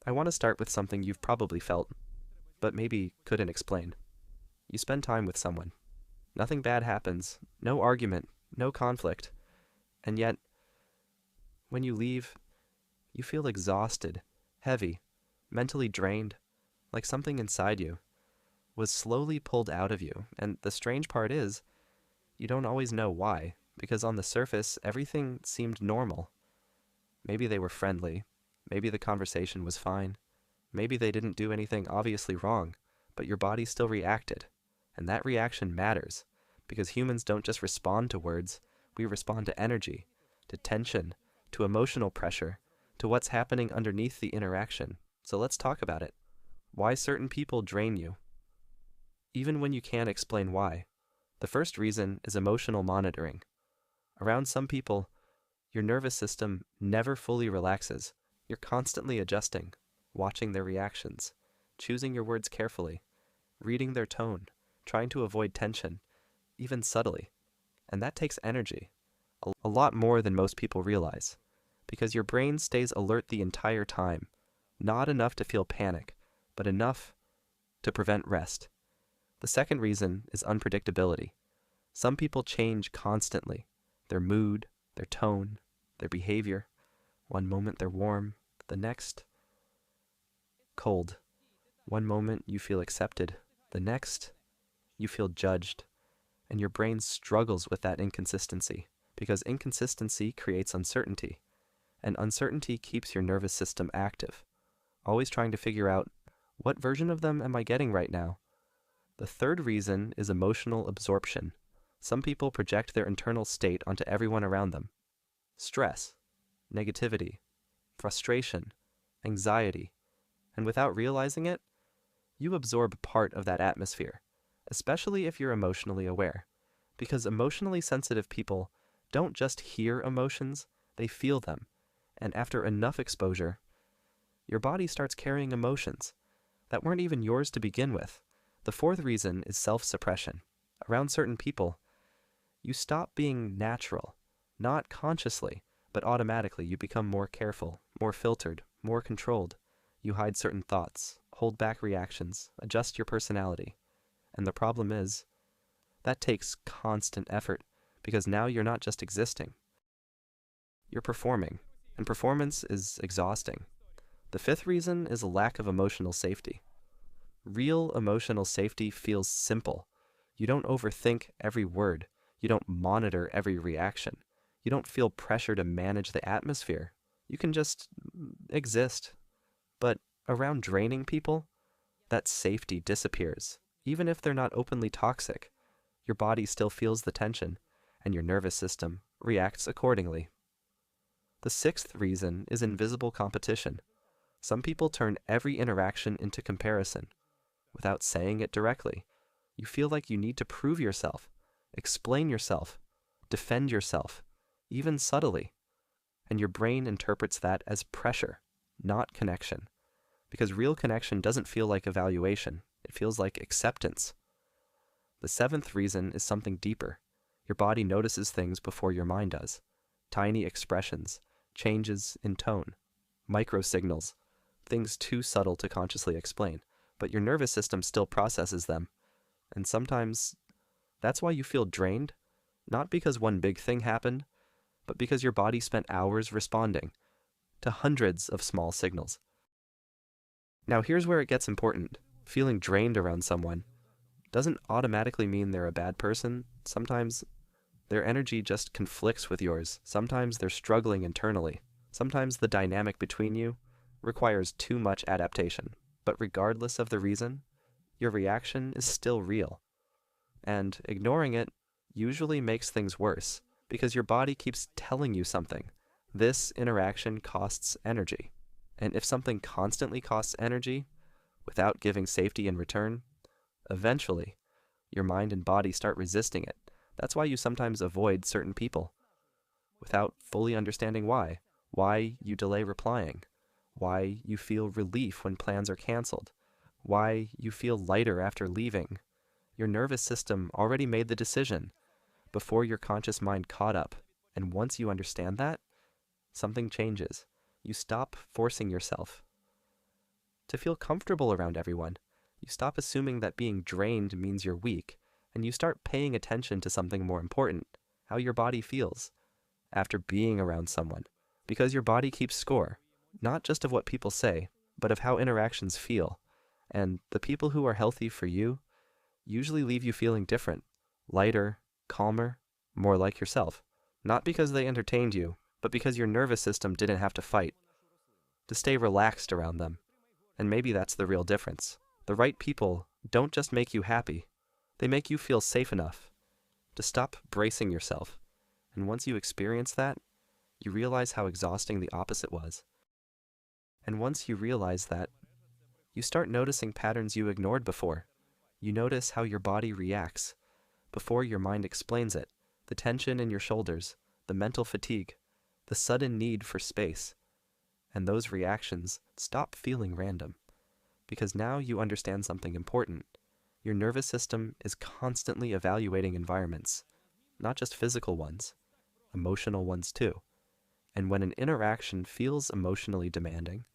I want to start with something you've probably felt, but maybe couldn't explain. You spend time with someone. Nothing bad happens, no argument, no conflict. And yet, when you leave, you feel exhausted, heavy, mentally drained, like something inside you was slowly pulled out of you. And the strange part is, you don't always know why, because on the surface, everything seemed normal. Maybe they were friendly. Maybe the conversation was fine. Maybe they didn't do anything obviously wrong, but your body still reacted. And that reaction matters, because humans don't just respond to words, we respond to energy, to tension, to emotional pressure, to what's happening underneath the interaction. So let's talk about it. Why certain people drain you, even when you can't explain why. The first reason is emotional monitoring. Around some people, your nervous system never fully relaxes. You're constantly adjusting, watching their reactions, choosing your words carefully, reading their tone, trying to avoid tension, even subtly. And that takes energy, a lot more than most people realize, because your brain stays alert the entire time, not enough to feel panic, but enough to prevent rest. The second reason is unpredictability. Some people change constantly, their mood, their tone, their behavior. One moment they're warm, the next, cold. One moment you feel accepted, the next, you feel judged. And your brain struggles with that inconsistency, because inconsistency creates uncertainty, and uncertainty keeps your nervous system active, always trying to figure out, what version of them am I getting right now? The third reason is emotional absorption. Some people project their internal state onto everyone around them. Stress, negativity, frustration, anxiety, and without realizing it, you absorb part of that atmosphere, especially if you're emotionally aware. Because emotionally sensitive people don't just hear emotions, they feel them. And after enough exposure, your body starts carrying emotions that weren't even yours to begin with. The fourth reason is self-suppression. Around certain people, you stop being natural, not consciously, but automatically. You become more careful, more filtered, more controlled. You hide certain thoughts, hold back reactions, adjust your personality. And the problem is, that takes constant effort, because now you're not just existing. You're performing, and performance is exhausting. The fifth reason is a lack of emotional safety. Real emotional safety feels simple. You don't overthink every word. You don't monitor every reaction. You don't feel pressure to manage the atmosphere. You can just exist. But around draining people, that safety disappears. Even if they're not openly toxic, your body still feels the tension, and your nervous system reacts accordingly. The sixth reason is invisible competition. Some people turn every interaction into comparison. Without saying it directly, you feel like you need to prove yourself, explain yourself, defend yourself, even subtly. And your brain interprets that as pressure, not connection. Because real connection doesn't feel like evaluation, it feels like acceptance. The seventh reason is something deeper. Your body notices things before your mind does. Tiny expressions, changes in tone, microsignals, things too subtle to consciously explain. But your nervous system still processes them. And sometimes that's why you feel drained, not because one big thing happened, but because your body spent hours responding to hundreds of small signals. Now here's where it gets important. Feeling drained around someone doesn't automatically mean they're a bad person. Sometimes their energy just conflicts with yours. Sometimes they're struggling internally. Sometimes the dynamic between you requires too much adaptation. But regardless of the reason, your reaction is still real. And ignoring it usually makes things worse, because your body keeps telling you something. This interaction costs energy. And if something constantly costs energy, without giving safety in return, eventually, your mind and body start resisting it. That's why you sometimes avoid certain people, without fully understanding why. Why you delay replying. Why you feel relief when plans are canceled. Why you feel lighter after leaving. Your nervous system already made the decision before your conscious mind caught up. And once you understand that, something changes. You stop forcing yourself. to feel comfortable around everyone. You stop assuming that being drained means you're weak, and you start paying attention to something more important, how your body feels after being around someone. Because your body keeps score, not just of what people say, but of how interactions feel. And the people who are healthy for you usually leave you feeling different, lighter, calmer, more like yourself. Not because they entertained you, but because your nervous system didn't have to fight, to stay relaxed around them. And maybe that's the real difference. The right people don't just make you happy, they make you feel safe enough to stop bracing yourself. And once you experience that, you realize how exhausting the opposite was. And once you realize that, you start noticing patterns you ignored before. You notice how your body reacts before your mind explains it, the tension in your shoulders, the mental fatigue, the sudden need for space. And those reactions stop feeling random, because now you understand something important. Your nervous system is constantly evaluating environments, not just physical ones, emotional ones too. And when an interaction feels emotionally demanding,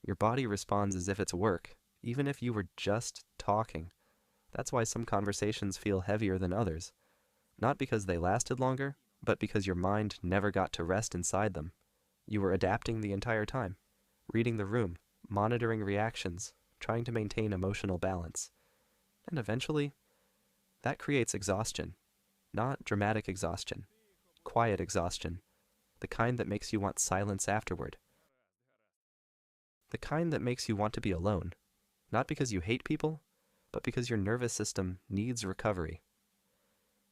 your body responds as if it's work, even if you were just talking. That's why some conversations feel heavier than others, not because they lasted longer, but because your mind never got to rest inside them. You were adapting the entire time, reading the room, monitoring reactions, trying to maintain emotional balance. And eventually, that creates exhaustion. Not dramatic exhaustion, quiet exhaustion, the kind that makes you want silence afterward. The kind that makes you want to be alone, not because you hate people, but because your nervous system needs recovery.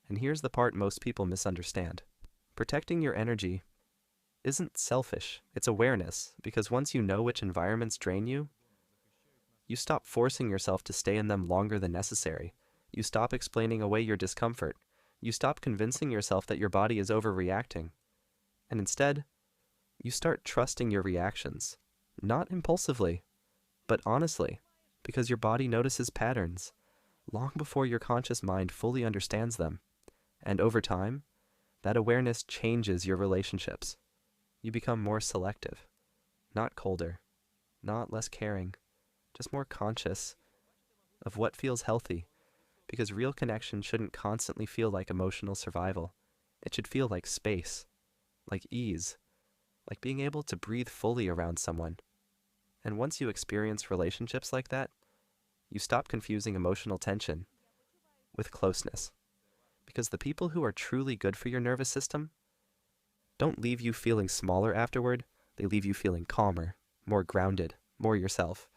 And here's the part most people misunderstand. Protecting your energy isn't selfish, it's awareness, because once you know which environments drain you, you stop forcing yourself to stay in them longer than necessary. You stop explaining away your discomfort. You stop convincing yourself that your body is overreacting. And instead, you start trusting your reactions, not impulsively, but honestly, because your body notices patterns long before your conscious mind fully understands them. And over time, that awareness changes your relationships. You become more selective, not colder, not less caring, just more conscious of what feels healthy, because real connection shouldn't constantly feel like emotional survival. It should feel like space, like ease, like being able to breathe fully around someone. And once you experience relationships like that, you stop confusing emotional tension with closeness. Because the people who are truly good for your nervous system don't leave you feeling smaller afterward, they leave you feeling calmer, more grounded, more yourself.